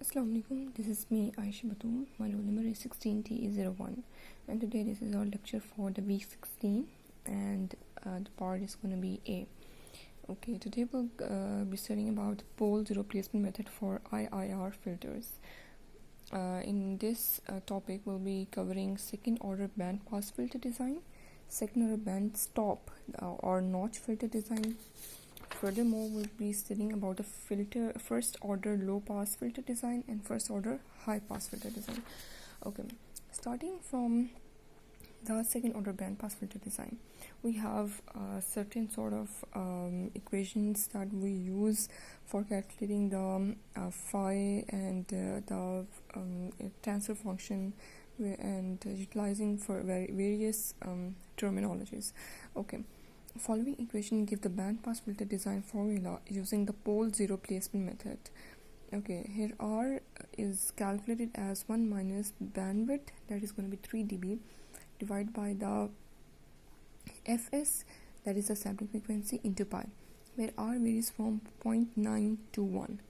Assalamualaikum, this is me Aisha Batul. My roll number is 16T01, and today this is our lecture for the week 16, and the part is going to be A. Okay, today we'll be studying about the pole zero placement method for IIR filters. In this topic, we'll be covering second order band pass filter design, second order band stop or notch filter design. Furthermore, we'll be studying about the first order low pass filter design and first order high pass filter design. Okay, starting from the second order band pass filter design, we have certain sort of equations that we use for calculating the phi and the transfer function and utilizing for various terminologies. Okay. Following equation give the band pass filter design formula using the pole zero placement method. Okay, here R is calculated as 1 minus bandwidth, that is going to be 3 dB, divided by the Fs, that is the sampling frequency, into pi, where R varies from 0.9 to 1.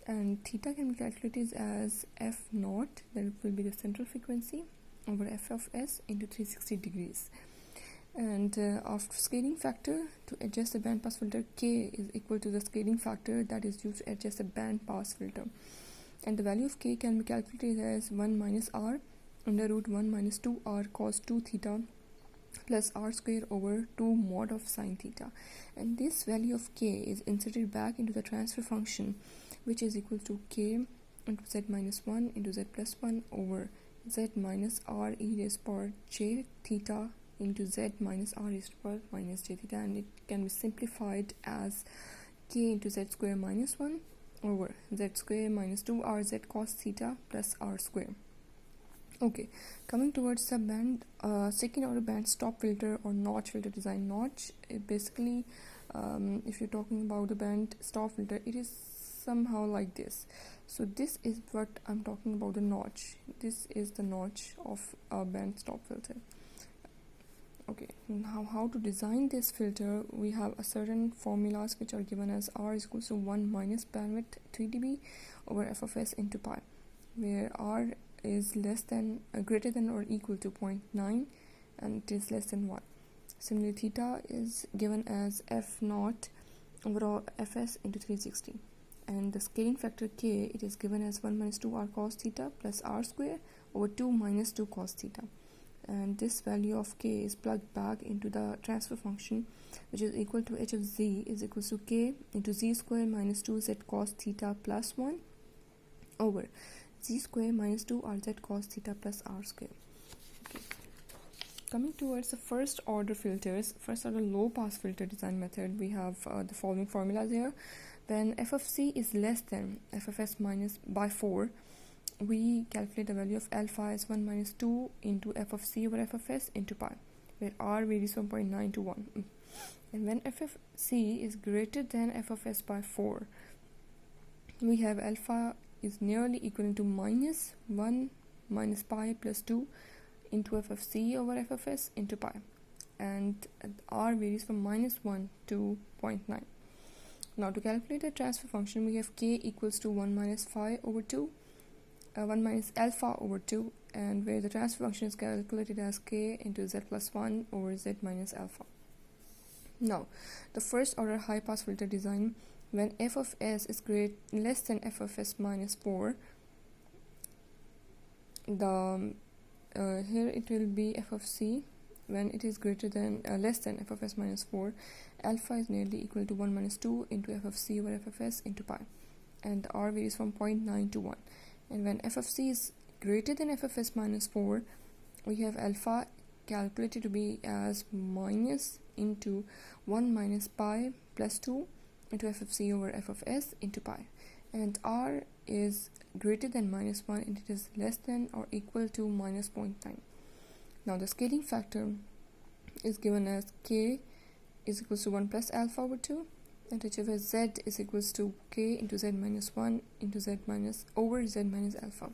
And theta can be calculated as F naught, that will be the central frequency, over F of S into 360 degrees. And after scaling factor to adjust the band pass filter, K is equal to the scaling factor that is used to adjust the band pass filter, and the value of K can be calculated as 1 minus R under root 1 minus 2 R cos 2 theta plus R square over 2 mod of sine theta, and this value of K is inserted back into the transfer function, which is equal to K into Z minus 1 into Z plus 1 over Z minus R e raised power j theta into Z minus R raised to the power minus j theta, and it can be simplified as K into Z square minus 1 over Z square minus 2R Z cos theta plus R square. Okay, coming towards the band second order band stop filter or notch filter design. Notch, basically if you're talking about the band stop filter, it is somehow like this. So this is what I'm talking about, the notch. This is the notch of a band stop filter. Okay, now how to design this filter? We have a certain formulas which are given as R is equals to 1 minus bandwidth 3 dB over F of S into pi, where R is less than greater than or equal to 0.9 and it is less than 1. Similarly, theta is given as F naught over Fs into 360, and the scaling factor K, it is given as 1 minus 2 R cos theta plus R square over 2 minus 2 cos theta. And this value of K is plugged back into the transfer function, which is equal to H of Z is equals to K into Z square minus 2Z cos theta plus 1 over Z square minus 2 RZ cos theta plus R square. Okay. Coming towards the first order filters, first order low pass filter design method, we have the following formulas here. When F of C is less than F of S minus by 4, we calculate the value of alpha as 1 minus 2 into F of C over F of S into pi, where R varies from 0.9 to 1. And when F of C is greater than F of S by 4, we have alpha is nearly equivalent to minus 1 minus pi plus 2 into F of C over F of S into pi, and R varies from minus 1 to 0.9. Now to calculate the transfer function, we have K equals to 1 minus phi over 2 1 minus alpha over 2, and where the transfer function is calculated as K into Z plus 1 over Z minus alpha. Now, the first order high pass filter design, when F of S is less than F of S minus 4, the here it will be F of C. When it is greater than less than F of S minus 4, alpha is nearly equal to 1 minus 2 into F of C over F of S into pi, and R varies from 0.9 to 1. And when F of C is greater than F of S minus 4, we have alpha calculated to be as minus into 1 minus pi plus 2 into F of C over F of S into pi. And R is greater than minus 1 and it is less than or equal to minus 0.9. Now the scaling factor is given as K is equals to 1 plus alpha over 2, and whichever Z is equals to K into Z minus 1 into Z minus over Z minus alpha.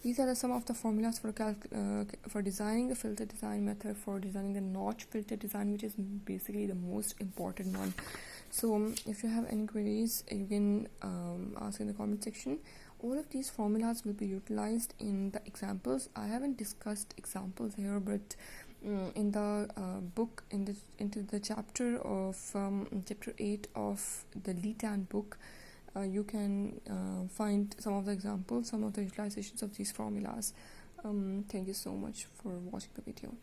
These are some of the formulas for designing the filter design method, for designing the notch filter design, which is basically the most important one. So if you have any queries, you can ask in the comment section, All of these formulas will be utilized in the examples. I haven't discussed examples here, but in the book, into the chapter of chapter 8 of the LETAN book, you can find some of the examples, some of the utilizations of these formulas. Thank you so much for watching the video.